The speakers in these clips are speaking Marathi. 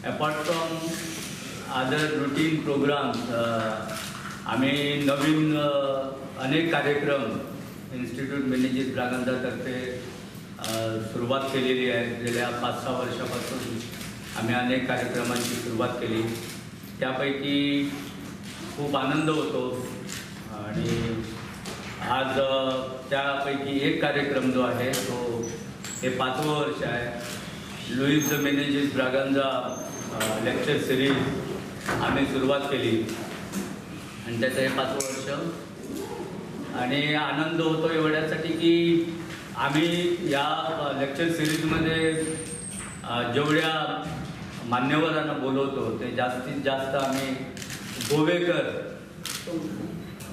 apart from other routine programs, आम्ही नवीन अनेक कार्यक्रम इन्स्टिट्यूट मेनेजिस ब्रागांझातर्फे सुरुवात केलेली आहे. गेल्या 5-6 वर्षापासून आम्ही अनेक कार्यक्रमांची सुरुवात केली. त्यापैकी खूप आनंद होतो आणि आज त्यापैकी एक कार्यक्रम जो आहे तो हे 5वं वर्ष आहे. लुईस द मेनेजिस ब्रागांझा लेक्चर सिरीज आम्ही सुरुवात केली आणि त्याचं हे 5वं वर्ष. आणि आनंद होतो एवढ्यासाठी की आम्ही या लेक्चर सिरीजमध्ये जेवढ्या मान्यवरांना बोलवतो ते जास्तीत जास्त आम्ही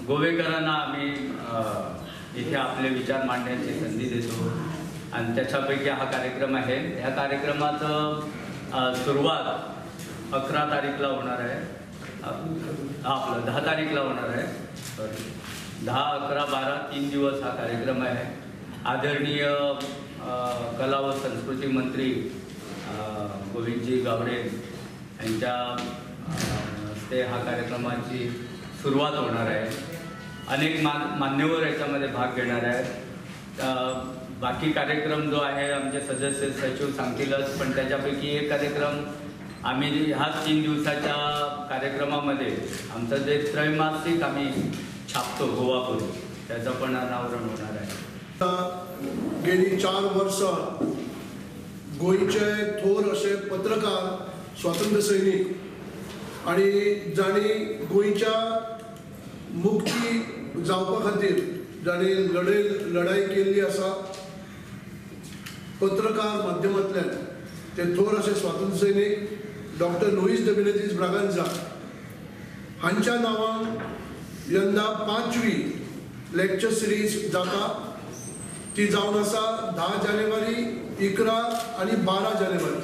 गोवेकरांना आम्ही इथे आपले विचार मांडण्याची संधी देतो आणि त्याच्यापैकी हा कार्यक्रम आहे. ह्या कार्यक्रमाचं सुरुवात 11 तारीखला होणार आहे. आपलं 10 तारीखला होणार आहे. 10, 11, 12 3 दिवस हा कार्यक्रम आहे. आदरणीय कला व संस्कृती मंत्री गोविंदजी गावडे यांच्या हस्ते हा कार्यक्रमाची सुरुवात होणार आहे. अनेक मान्यवर याच्यामध्ये भाग घेणार आहेत. बाकी कार्यक्रम जो आहे आमचे सदस्य सचिव सांगतीलच, पण त्याच्यापैकी एक कार्यक्रम आम्ही ह्या 3 दिवसाच्या कार्यक्रमामध्ये आमचं जे त्रैमासिक आम्ही छापतो गोवा करून त्याचं पण अनावरण होणार आहे. गेली 4 वर्ष गोंयचे थोर असे पत्रकार, स्वातंत्र्य सैनीक आणि जाणी गोंयच्या मुक्ती जावपा खातीर जाणी लढाई केल्ली आसा. पत्रकार माध्यमांतल्यान ते थोर असे स्वातंत्र्य सैनीक डॉक्टर लुईस द मेनेजिस ब्रागांझा हांच्या नांवान यंदा 5वी लेक्चर सिरीज जाता. ती जावन आसा 10 जानेवारी, 11 आणि 12 जानेवारी.